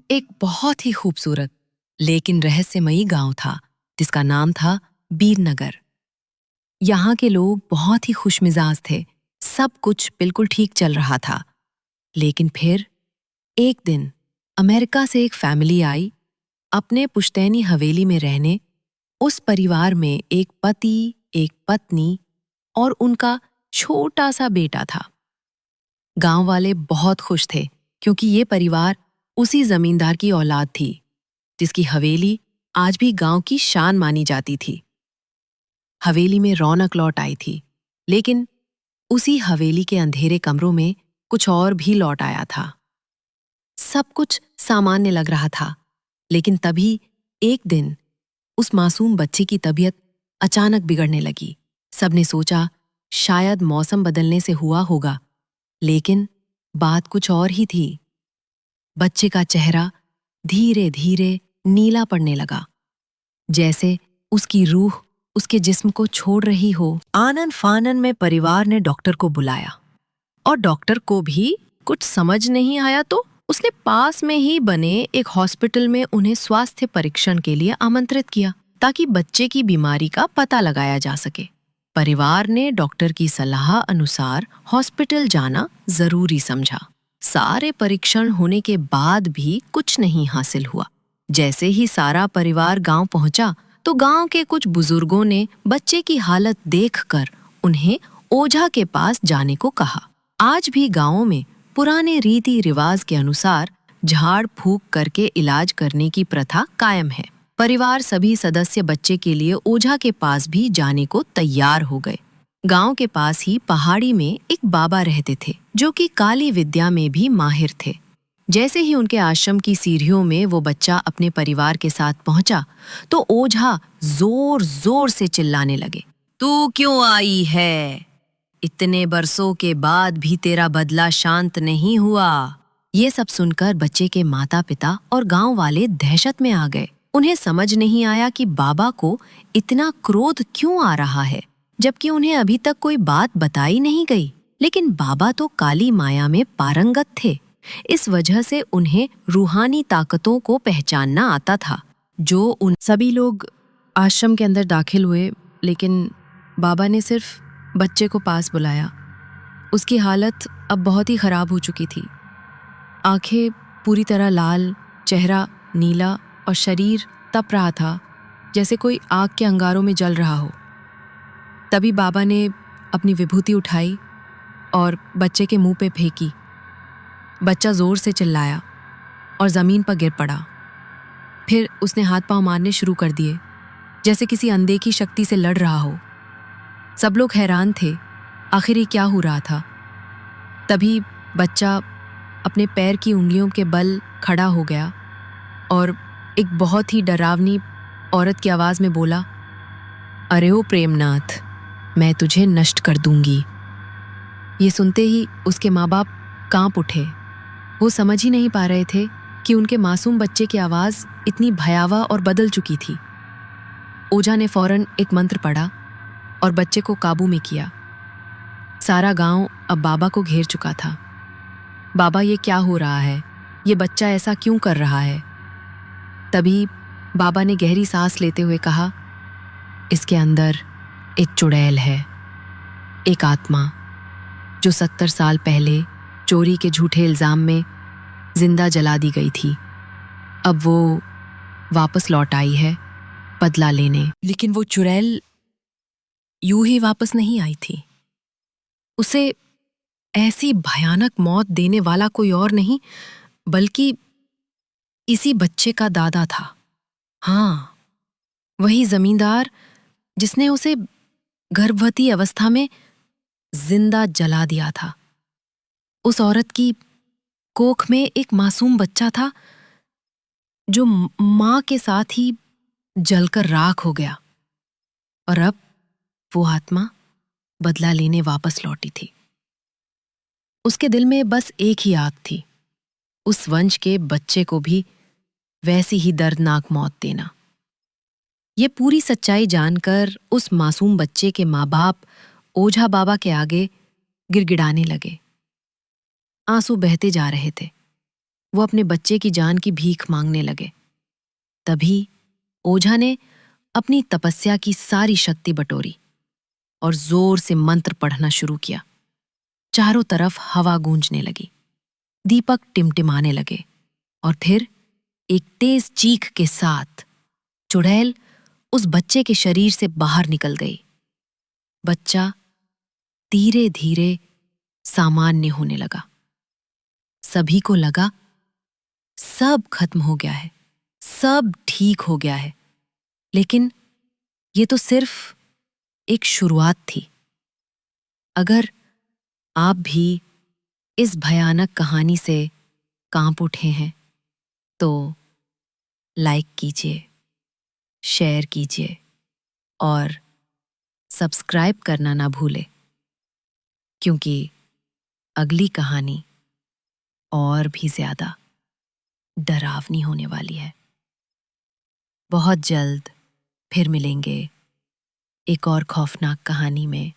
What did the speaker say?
एक बहुत ही खूबसूरत लेकिन रहस्यमयी गांव था जिसका नाम था बीरनगर। यहाँ के लोग बहुत ही खुशमिजाज थे। सब कुछ बिल्कुल ठीक चल रहा था। लेकिन फिर एक दिन अमेरिका से एक फैमिली आई अपने पुश्तैनी हवेली में रहने। उस परिवार में एक पति, एक पत्नी और उनका छोटा सा बेटा था। गांव वाले बहुत खुश थे क्योंकि ये परिवार उसी जमींदार की औलाद थी जिसकी हवेली आज भी गांव की शान मानी जाती थी। हवेली में रौनक लौट आई थी, लेकिन उसी हवेली के अंधेरे कमरों में कुछ और भी लौट आया था। सब कुछ सामान्य लग रहा था, लेकिन तभी एक दिन उस मासूम बच्चे की तबीयत अचानक बिगड़ने लगी। सबने सोचा शायद मौसम बदलने से हुआ होगा, लेकिन बात कुछ और ही थी। बच्चे का चेहरा धीरे धीरे नीला पड़ने लगा, जैसे उसकी रूह उसके जिस्म को छोड़ रही हो। आनन फानन में परिवार ने डॉक्टर को बुलाया और डॉक्टर को भी कुछ समझ नहीं आया, तो उसने पास में ही बने एक हॉस्पिटल में उन्हें स्वास्थ्य परीक्षण के लिए आमंत्रित किया ताकि बच्चे की बीमारी का पता लगाया जा सके। परिवार ने डॉक्टर की सलाह अनुसार हॉस्पिटल जाना जरूरी समझा। सारे परीक्षण होने के बाद भी कुछ नहीं हासिल हुआ। जैसे ही सारा परिवार गांव पहुंचा तो गांव के कुछ बुजुर्गों ने बच्चे की हालत देखकर उन्हें ओझा के पास जाने को कहा। आज भी गांवों में पुराने रीति रिवाज के अनुसार झाड़ फूंक करके इलाज करने की प्रथा कायम है। परिवार सभी सदस्य बच्चे के लिए ओझा के पास भी जाने को तैयार हो गए। गांव के पास ही पहाड़ी में एक बाबा रहते थे जो कि काली विद्या में भी माहिर थे। जैसे ही उनके आश्रम की सीढ़ियों में वो बच्चा अपने परिवार के साथ पहुंचा तो ओझा जोर जोर से चिल्लाने लगे, तू क्यों आई है? इतने बरसों के बाद भी तेरा बदला शांत नहीं हुआ। ये सब सुनकर बच्चे के माता पिता और गांव वाले दहशत में आ गए। उन्हें समझ नहीं आया कि बाबा को इतना क्रोध क्यों आ रहा है, जबकि उन्हें अभी तक कोई बात बताई नहीं गई। लेकिन बाबा तो काली माया में पारंगत थे। इस वजह से उन्हें रूहानी ताकतों को पहचानना आता था। सभी लोग आश्रम के अंदर दाखिल हुए, लेकिन बाबा ने सिर्फ बच्चे को पास बुलाया। उसकी हालत अब बहुत ही खराब हो चुकी थी। आंखें पूरी तरह लाल, चेहरा नीला और शरीर तप रहा था जैसे कोई आग के अंगारों में जल रहा हो। तभी बाबा ने अपनी विभूति उठाई और बच्चे के मुंह पे फेंकी। बच्चा जोर से चिल्लाया और जमीन पर गिर पड़ा। फिर उसने हाथ पांव मारने शुरू कर दिए, जैसे किसी अनदेखी शक्ति से लड़ रहा हो। सब लोग हैरान थे, आखिर ये क्या हो रहा था। तभी बच्चा अपने पैर की उंगलियों के बल खड़ा हो गया और एक बहुत ही डरावनी औरत की आवाज में बोला, अरे ओ प्रेमनाथ, मैं तुझे नष्ट कर दूंगी। ये सुनते ही उसके माँ बाप कांप उठे। वो समझ ही नहीं पा रहे थे कि उनके मासूम बच्चे की आवाज इतनी भयावह और बदल चुकी थी। ओझा ने फौरन एक मंत्र पढ़ा और बच्चे को काबू में किया। सारा गांव अब बाबा को घेर चुका था। बाबा, ये क्या हो रहा है? ये बच्चा ऐसा क्यों कर रहा है? तभी बाबा ने गहरी सांस लेते हुए कहा, इसके अंदर एक चुड़ैल है, एक आत्मा जो 70 साल पहले चोरी के झूठे इल्जाम में जिंदा जला दी गई थी। अब वो वापस लौट आई है बदला लेने। लेकिन वो चुड़ैल यूं ही वापस नहीं आई थी। उसे ऐसी भयानक मौत देने वाला कोई और नहीं बल्कि इसी बच्चे का दादा था। हाँ, वही जमींदार जिसने उसे गर्भवती अवस्था में जिंदा जला दिया था। उस औरत की कोख में एक मासूम बच्चा था जो मां के साथ ही जलकर राख हो गया, और अब वो आत्मा बदला लेने वापस लौटी थी। उसके दिल में बस एक ही आग थी, उस वंश के बच्चे को भी वैसी ही दर्दनाक मौत देना। ये पूरी सच्चाई जानकर उस मासूम बच्चे के माँ बाप ओझा बाबा के आगे गिड़गिड़ाने लगे। आंसू बहते जा रहे थे। वो अपने बच्चे की जान की भीख मांगने लगे। तभी ओझा ने अपनी तपस्या की सारी शक्ति बटोरी और जोर से मंत्र पढ़ना शुरू किया। चारों तरफ हवा गूंजने लगी, दीपक टिमटिमाने लगे और फिर एक तेज चीख के साथ चुड़ैल उस बच्चे के शरीर से बाहर निकल गई। बच्चा धीरे धीरे सामान्य होने लगा। सभी को लगा सब खत्म हो गया है, सब ठीक हो गया है। लेकिन ये तो सिर्फ एक शुरुआत थी। अगर आप भी इस भयानक कहानी से कांप उठे हैं तो लाइक कीजिए, शेयर कीजिए और सब्सक्राइब करना ना भूलें, क्योंकि अगली कहानी और भी ज्यादा डरावनी होने वाली है। बहुत जल्द फिर मिलेंगे एक और खौफनाक कहानी में।